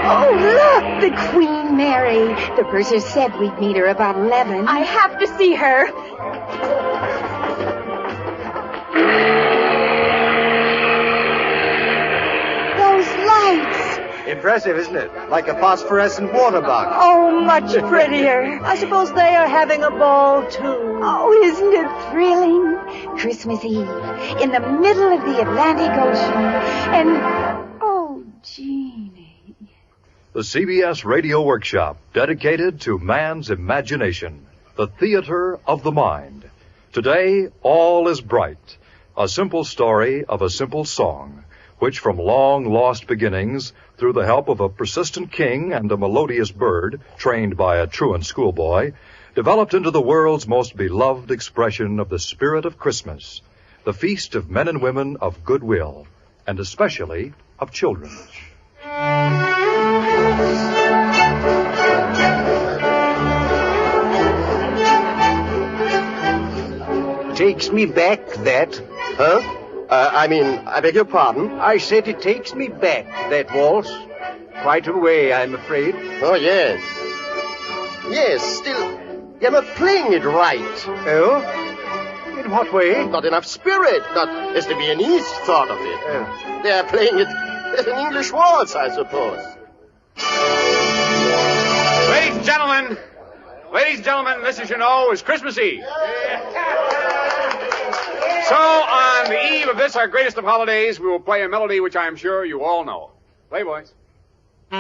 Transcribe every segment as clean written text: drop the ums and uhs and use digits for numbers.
Oh, look, the Queen Mary. The purser said we'd meet her about 11. I have to see her. Those lights. Impressive, isn't it? Like a phosphorescent water box. Oh, much prettier. I suppose they are having a ball, too. Oh, isn't it thrilling? Christmas Eve, in the middle of the Atlantic Ocean. And, oh, Jeannie. The CBS Radio Workshop, dedicated to man's imagination, the theater of the mind. Today, all is bright. A simple story of a simple song, which from long-lost beginnings, through the help of a persistent king and a melodious bird, trained by a truant schoolboy, developed into the world's most beloved expression of the spirit of Christmas, the feast of men and women of goodwill, and especially of children. Takes me back, that. Huh? I beg your pardon? I said it takes me back, that waltz. Quite a way, I'm afraid. Oh, yes. Yes, still, you're not playing it right. Oh? In what way? Not enough spirit, not as the Viennese thought of it. They are playing it as an English waltz, I suppose. Ladies and gentlemen, this, as you know, is Christmas Eve. So, on the eve of this, our greatest of holidays, we will play a melody which I am sure you all know. Play, boys. No!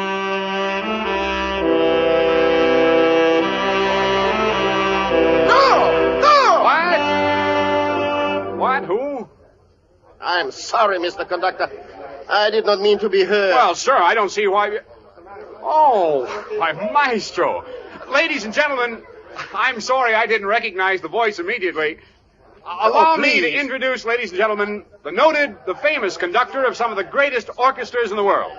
What? Who? I'm sorry, Mr. Conductor. I did not mean to be heard. Well, sir, I don't see why... Oh, my Maestro. Ladies and gentlemen, I'm sorry I didn't recognize the voice immediately. Allow me to introduce, ladies and gentlemen, the famous conductor of some of the greatest orchestras in the world.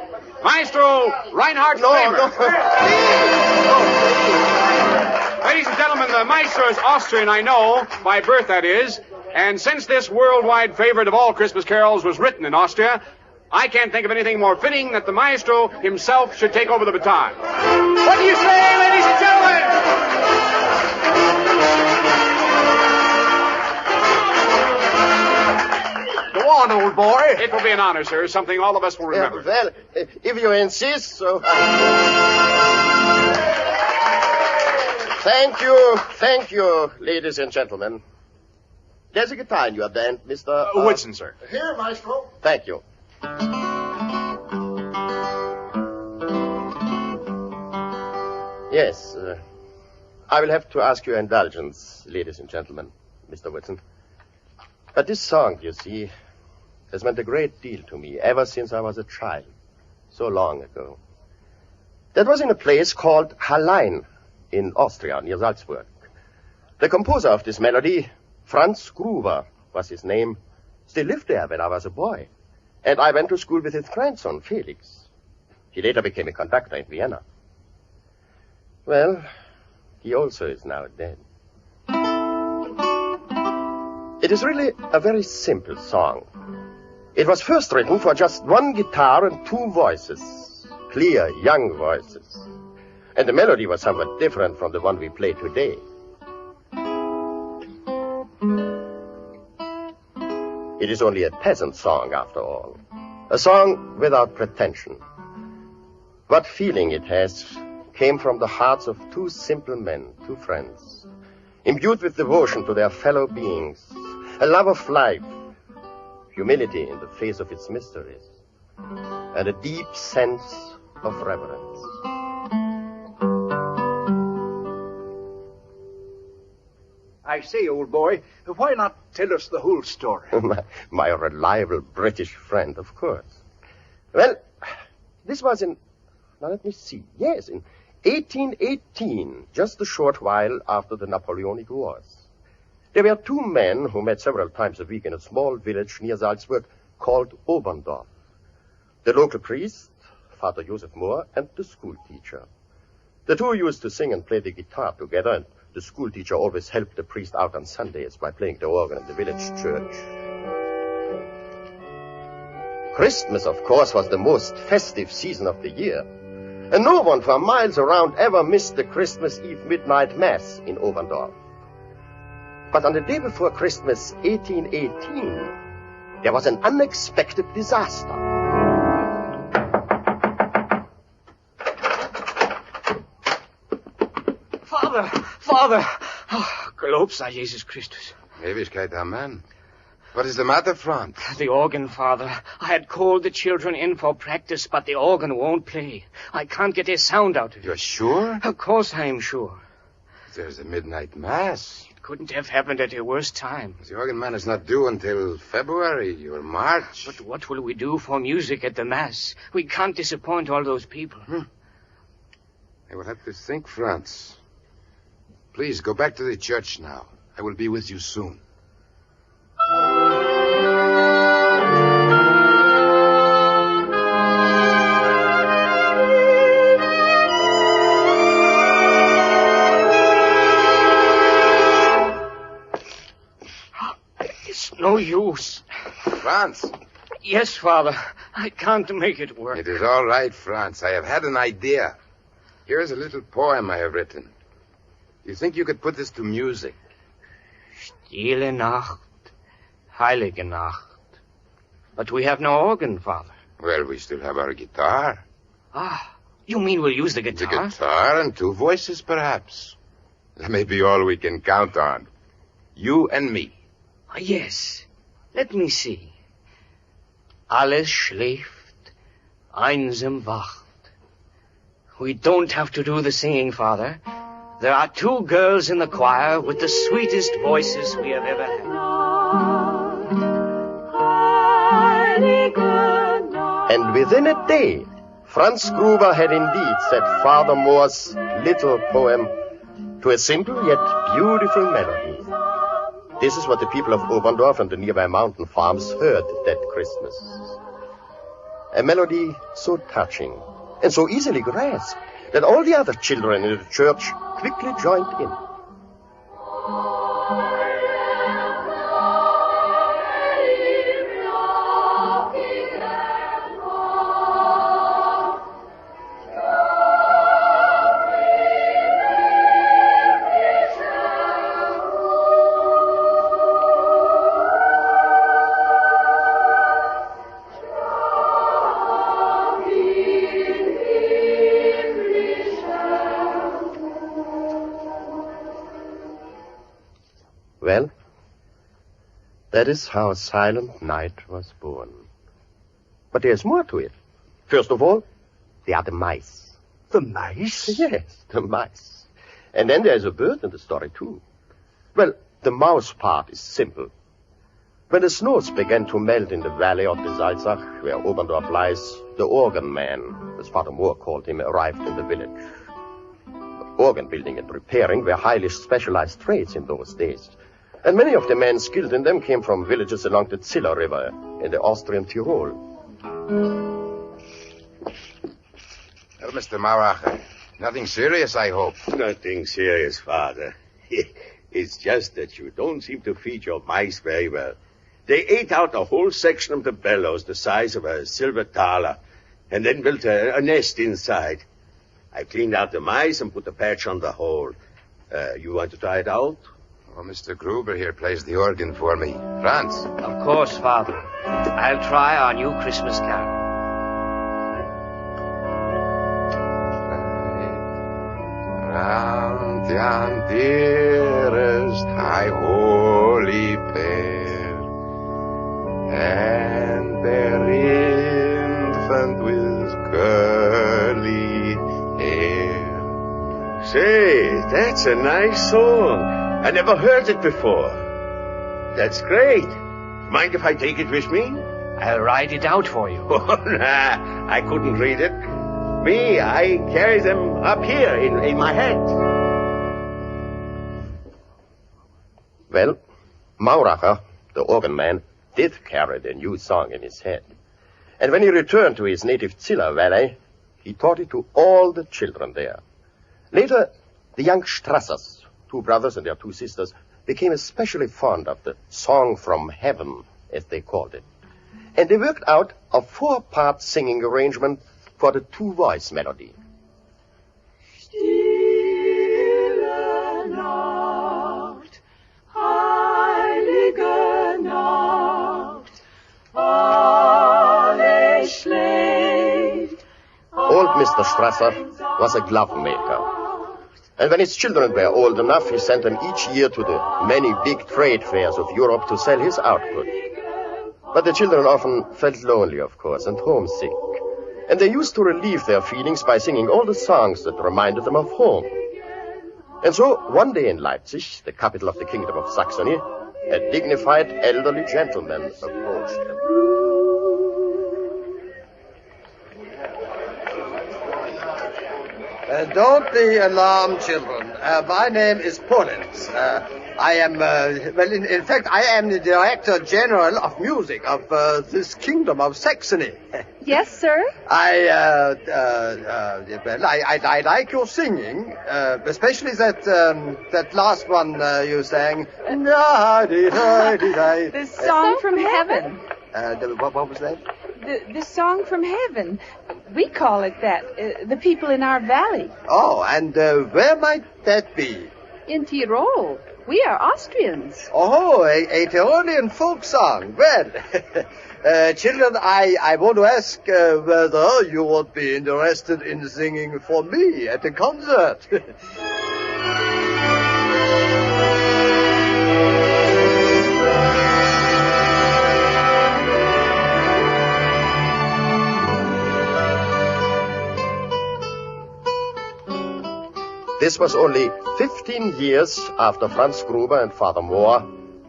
Maestro Reinhard Kramer. Ladies and gentlemen, the maestro is Austrian, I know, by birth that is, and since this worldwide favorite of all Christmas carols was written in Austria, I can't think of anything more fitting that the maestro himself should take over the baton. What do you say, ladies and gentlemen? Go on, old boy. It will be an honor, sir, something all of us will remember. Well, if you insist, so... Thank you, ladies and gentlemen. There's a guitar in your band, Mr. Woodson, sir. Here, Maestro. Thank you. Yes, I will have to ask your indulgence, ladies and gentlemen, Mr. Woodson. But this song, you see, has meant a great deal to me ever since I was a child, so long ago. That was in a place called Hallein in Austria, near Salzburg. The composer of this melody, Franz Gruber, was his name, still lived there when I was a boy. And I went to school with his grandson, Felix. He later became a conductor in Vienna. Well, he also is now dead. It is really a very simple song. It was first written for just one guitar and two voices, clear, young voices. And the melody was somewhat different from the one we play today. It is only a peasant song, after all. A song without pretension. What feeling it has came from the hearts of two simple men, two friends, imbued with devotion to their fellow beings, a love of life, humility in the face of its mysteries, and a deep sense of reverence. I say, old boy, why not tell us the whole story? My reliable British friend, of course. Well, this was in, now let me see, yes, in 1818, just a short while after the Napoleonic Wars. There were two men who met several times a week in a small village near Salzburg called Oberndorf. The local priest, Father Joseph Mohr, and the school teacher. The two used to sing and play the guitar together, and the school teacher always helped the priest out on Sundays by playing the organ in the village church. Christmas, of course, was the most festive season of the year. And no one for miles around ever missed the Christmas Eve midnight mass in Oberndorf. But on the day before Christmas 1818, there was an unexpected disaster. Father! Oh, gelobt sei Jesus Christus. Ewigkeit, Amen. What is the matter, Franz? The organ, Father. I had called the children in for practice, but the organ won't play. I can't get a sound out of it. You're sure? Of course I am sure. There's a midnight mass. It couldn't have happened at a worse time. The organ man is not due until February or March. But what will we do for music at the mass? We can't disappoint all those people. I will have to think, Franz. Please, go back to the church now. I will be with you soon. It's no use. Franz. Yes, Father. I can't make it work. It is all right, Franz. I have had an idea. Here is a little poem I have written. You think you could put this to music? Stille Nacht, heilige Nacht. But we have no organ, Father. Well, we still have our guitar. Ah, you mean we'll use the guitar? The guitar and two voices, perhaps. That may be all we can count on. You and me. Yes. Let me see. Alles schläft, einsam wacht. We don't have to do the singing, Father. There are two girls in the choir with the sweetest voices we have ever had. And within a day, Franz Gruber had indeed set Father Moore's little poem to a simple yet beautiful melody. This is what the people of Oberndorf and the nearby mountain farms heard that Christmas. A melody so touching and so easily grasped that all the other children in the church quickly joined in. Well, that is how Silent Night was born. But there's more to it. First of all, there are the mice. The mice? Yes, the mice. And then there's a bird in the story, too. Well, the mouse part is simple. When the snows began to melt in the valley of the Salzach, where Oberndorf lies, the organ man, as Father Moore called him, arrived in the village. Organ building and repairing were highly specialized trades in those days. And many of the men skilled in them came from villages along the Ziller River in the Austrian Tyrol. Well, Mr. Mauracher, nothing serious, I hope. Nothing serious, Father. It's just that you don't seem to feed your mice very well. They ate out a whole section of the bellows the size of a silver thaler, and then built a nest inside. I cleaned out the mice and put a patch on the hole. You want to try it out? Oh, Mr. Gruber here plays the organ for me. Franz. Of course, Father. I'll try our new Christmas carol. Round yon dearest high holy pair, and their infant with curly hair. Say, that's a nice song. I never heard it before. That's great. Mind if I take it with me? I'll write it out for you. Oh, nah, I couldn't read it. Me, I carry them up here in my head. Well, Mauracher, the organ man, did carry the new song in his head. And when he returned to his native Ziller Valley, he taught it to all the children there. Later, the young Strassers, two brothers and their two sisters, became especially fond of the Song from Heaven, as they called it. And they worked out a 4-part singing arrangement for the two-voice melody. Master Strasser was a glove maker. And when his children were old enough, he sent them each year to the many big trade fairs of Europe to sell his output. But the children often felt lonely, of course, and homesick. And they used to relieve their feelings by singing all the songs that reminded them of home. And so, one day in Leipzig, the capital of the Kingdom of Saxony, a dignified elderly gentleman approached them. Don't be alarmed, children. My name is Pollens. I am, in fact, I am the Director General of Music of this Kingdom of Saxony. Yes, sir? I like your singing, especially that last one you sang. The song from heaven. What was that? The song from heaven. We call it that. The people in our valley. Oh, and where might that be? In Tyrol. We are Austrians. Oh, a Tyrolean folk song. Well, children, I want to ask whether you would be interested in singing for me at a concert. This was only 15 years after Franz Gruber and Father Mohr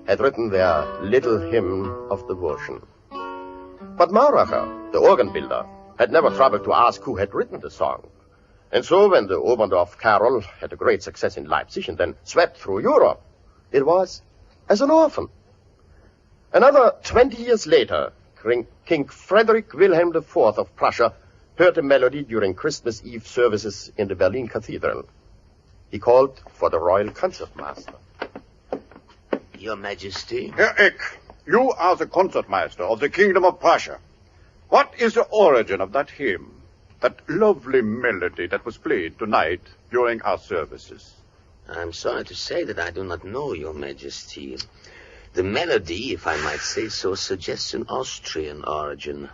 had written their little hymn of devotion. But Mauracher, the organ builder, had never troubled to ask who had written the song. And so when the Oberndorf Carol had a great success in Leipzig and then swept through Europe, it was as an orphan. Another 20 years later, King Frederick Wilhelm IV of Prussia heard the melody during Christmas Eve services in the Berlin Cathedral. He called for the royal concertmaster. Your Majesty? Herr Eck, you are the concertmaster of the Kingdom of Prussia. What is the origin of that hymn, that lovely melody that was played tonight during our services? I'm sorry to say that I do not know, Your Majesty. The melody, if I might say so, suggests an Austrian origin.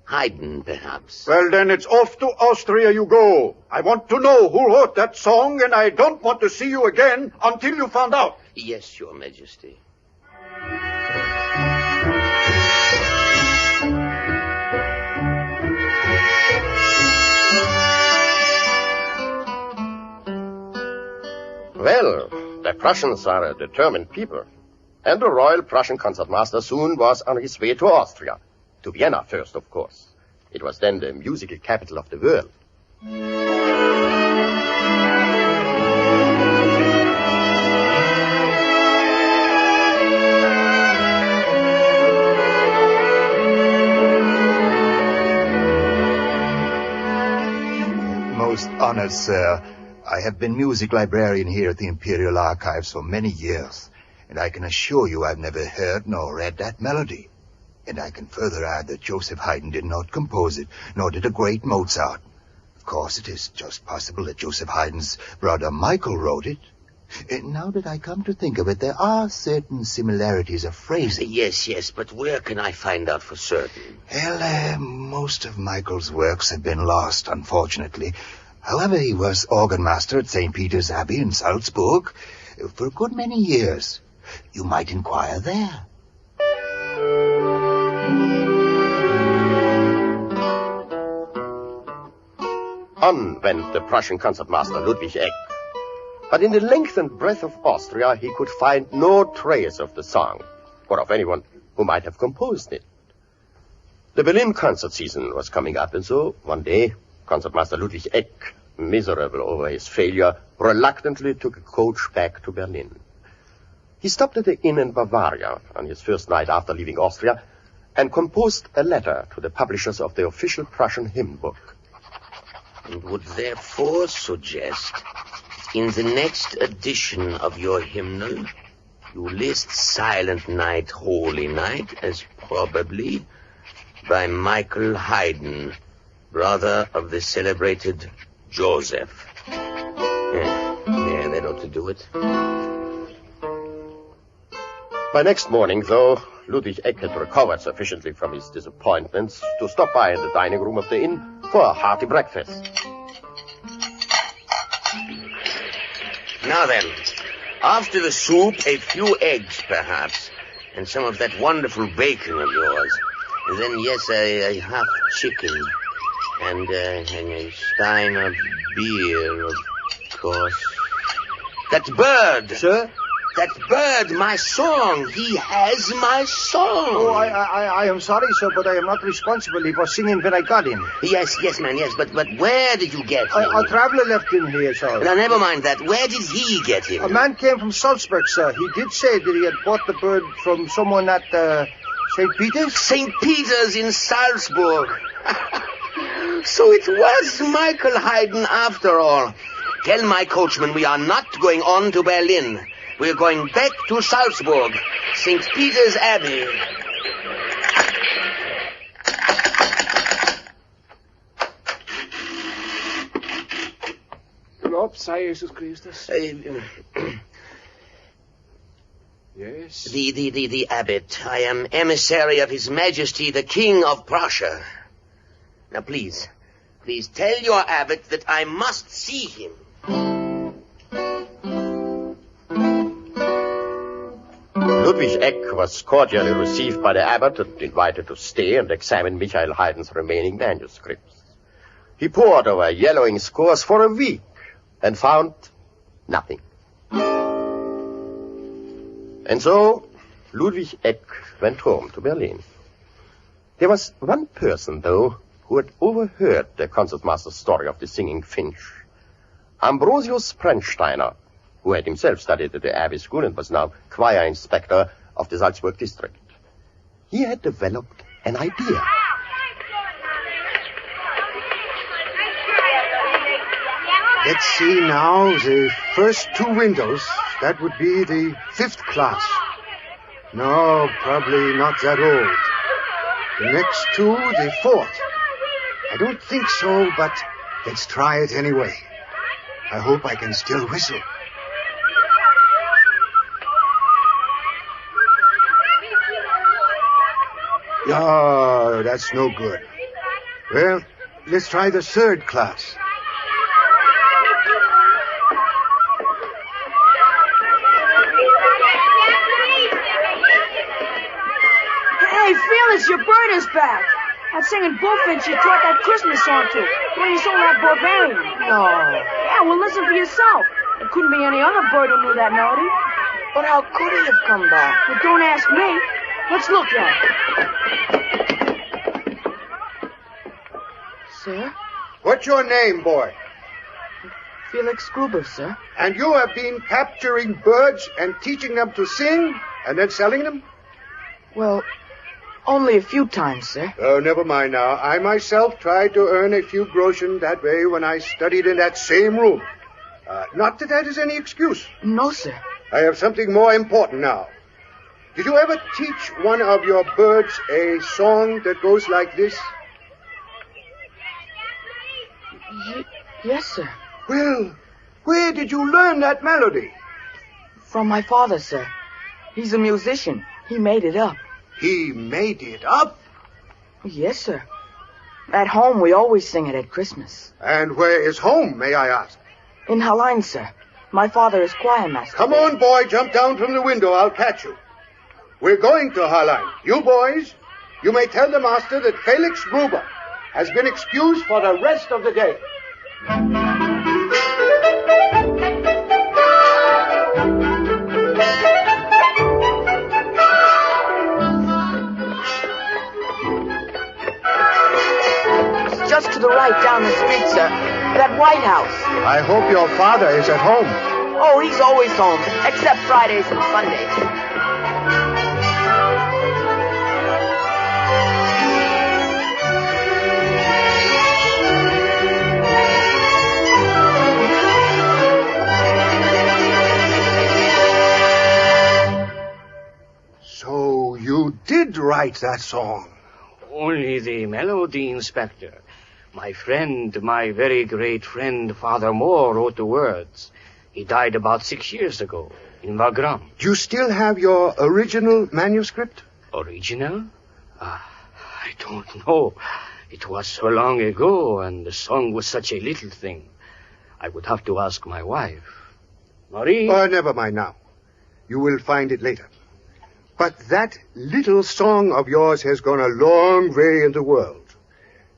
Haydn, perhaps. Well, then it's off to Austria you go. I want to know who wrote that song, and I don't want to see you again until you found out. Yes, Your Majesty. Well, the Prussians are a determined people. And the royal Prussian concertmaster soon was on his way to Austria. To Vienna first, of course. It was then the musical capital of the world. Most honored, sir. I have been music librarian here at the Imperial Archives for many years, and I can assure you I've never heard nor read that melody. And I can further add that Joseph Haydn did not compose it, nor did the great Mozart. Of course, it is just possible that Joseph Haydn's brother Michael wrote it. Now that I come to think of it, there are certain similarities of phrasing. Yes, but where can I find out for certain? Well, most of Michael's works have been lost, unfortunately. However, he was organ master at St. Peter's Abbey in Salzburg for a good many years. You might inquire there. On went the Prussian concertmaster Ludwig Eck. But in the length and breadth of Austria, he could find no trace of the song, or of anyone who might have composed it. The Berlin concert season was coming up, and so, one day, concertmaster Ludwig Eck, miserable over his failure, reluctantly took a coach back to Berlin. He stopped at the inn in Bavaria on his first night after leaving Austria, and composed a letter to the publishers of the official Prussian hymn book. And would therefore suggest, in the next edition of your hymnal, you list Silent Night, Holy Night as probably by Michael Haydn, brother of the celebrated Joseph. Yeah, that ought to do it. By next morning, though, Ludwig Eck had recovered sufficiently from his disappointments to stop by in the dining room of the inn for a hearty breakfast. Now then, after the soup, a few eggs, perhaps, and some of that wonderful bacon of yours. And then, yes, a half chicken, and a stein of beer, of course. That bird! Sir? That bird, my song. He has my song. Oh, I am sorry, sir, but I am not responsible for singing when I got in. Yes, man, yes, but where did you get him? A traveler left him here, sir. Now, never mind that. Where did he get him? A man came from Salzburg, sir. He did say that he had bought the bird from someone at St. Peter's. St. Peter's in Salzburg. So it was Michael Haydn after all. Tell my coachman we are not going on to Berlin. We're going back to Salzburg, St. Peter's Abbey. Lob sei Jesus Christus. Yes? The abbot. I am emissary of His Majesty, the King of Prussia. Now, please tell your abbot that I must see him. Ludwig Eck was cordially received by the abbot and invited to stay and examine Michael Haydn's remaining manuscripts. He pored over yellowing scores for a week and found nothing. And so Ludwig Eck went home to Berlin. There was one person, though, who had overheard the concertmaster's story of the singing finch. Ambrosius Prenzsteiner, who had himself studied at the Abbey School and was now choir inspector of the Salzburg district. He had developed an idea. Let's see now, the first two windows, that would be the 5th class. No, probably not that old. The next two, the 4th. I don't think so, but let's try it anyway. I hope I can still whistle. Oh, that's no good. Well, let's try the 3rd class. Hey, Felix, your bird is back. I'm singing Bullfinch you taught that Christmas song to when you saw that barbarian. No. Yeah, well, listen for yourself. There couldn't be any other bird who knew that melody. But how could he have come back? Well, don't ask me. Let's look at it. Sir? What's your name, boy? Felix Gruber, sir. And you have been capturing birds and teaching them to sing and then selling them? Well, only a few times, sir. Oh, never mind now. I myself tried to earn a few groschen that way when I studied in that same room. Not that that is any excuse. No, sir. I have something more important now. Did you ever teach one of your birds a song that goes like this? Yes, sir. Well, where did you learn that melody? From my father, sir. He's a musician. He made it up. He made it up? Yes, sir. At home, we always sing it at Christmas. And where is home, may I ask? In Hallein, sir. My father is choir master. Come on, boy, jump down from the window. I'll catch you. We're going to Hallein. You boys, you may tell the master that Felix Gruber has been excused for the rest of the day. Just to the right down the street, sir. That White House. I hope your father is at home. Oh, he's always home, except Fridays and Sundays. So you did write that song? Only the melody, Inspector. My friend, my very great friend, Father Moore, wrote the words. He died about 6 years ago in Wagram. Do you still have your original manuscript? Original? I don't know. It was so long ago, and the song was such a little thing. I would have to ask my wife. Marie? Oh, never mind now. You will find it later. But that little song of yours has gone a long way in the world.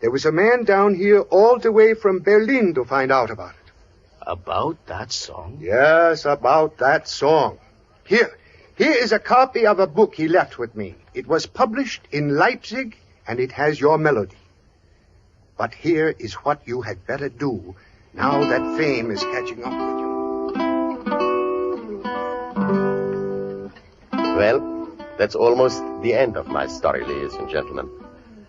There was a man down here all the way from Berlin to find out about it. About that song? Yes, about that song. Here is a copy of a book he left with me. It was published in Leipzig, and it has your melody. But here is what you had better do now that fame is catching up with you. Well, that's almost the end of my story, ladies and gentlemen.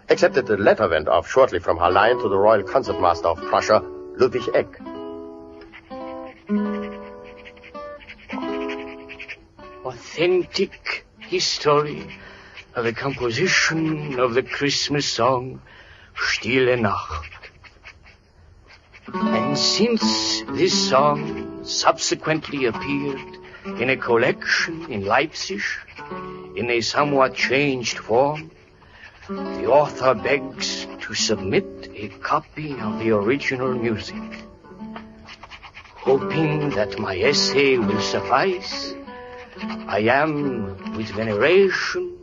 Except that the letter went off shortly from her line to the Royal Concertmaster of Prussia, Ludwig Eck. Authentic history of the composition of the Christmas song, Stille Nacht. And since this song subsequently appeared in a collection in Leipzig in a somewhat changed form, the author begs to submit a copy of the original music. Hoping that my essay will suffice, I am, with veneration,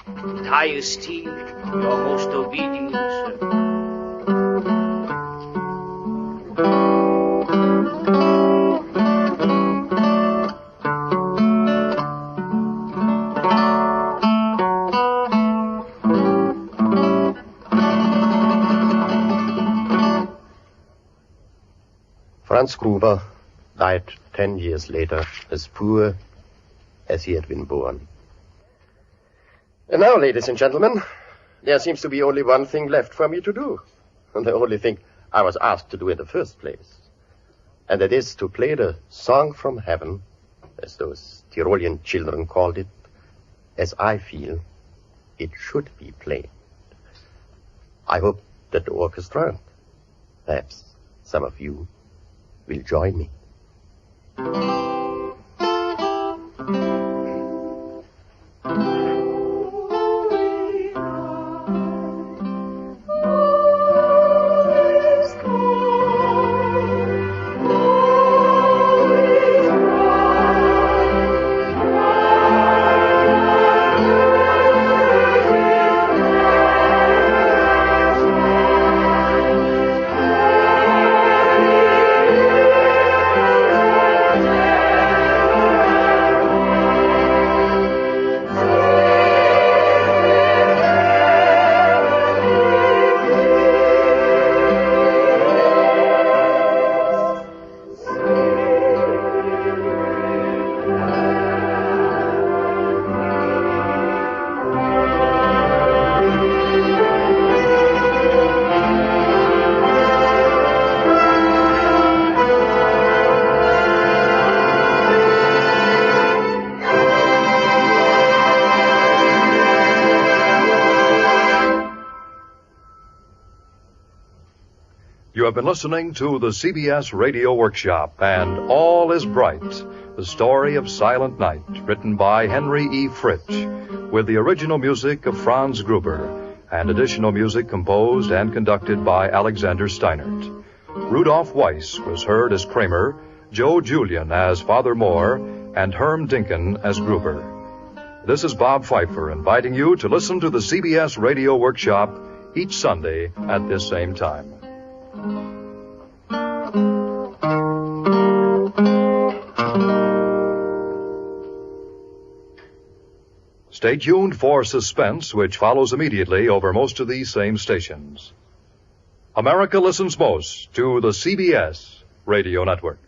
with high esteem, your most obedient servant. Franz Gruber died 10 years later, as poor as he had been born. And now, ladies and gentlemen, there seems to be only one thing left for me to do, and the only thing I was asked to do in the first place, and that is to play the Song from Heaven, as those Tyrolean children called it, as I feel it should be played. I hope that the orchestra, perhaps some of you, will join me. You have been listening to the CBS Radio Workshop and All is Bright, the story of Silent Night, written by Henry E. Fritsch, with the original music of Franz Gruber and additional music composed and conducted by Alexander Steinert. Rudolph Weiss was heard as Kramer, Joe Julian as Father Moore, and Herm Dinkin as Gruber. This is Bob Pfeiffer inviting you to listen to the CBS Radio Workshop each Sunday at this same time. Stay tuned for Suspense, which follows immediately over most of these same stations. America listens most to the CBS Radio Network.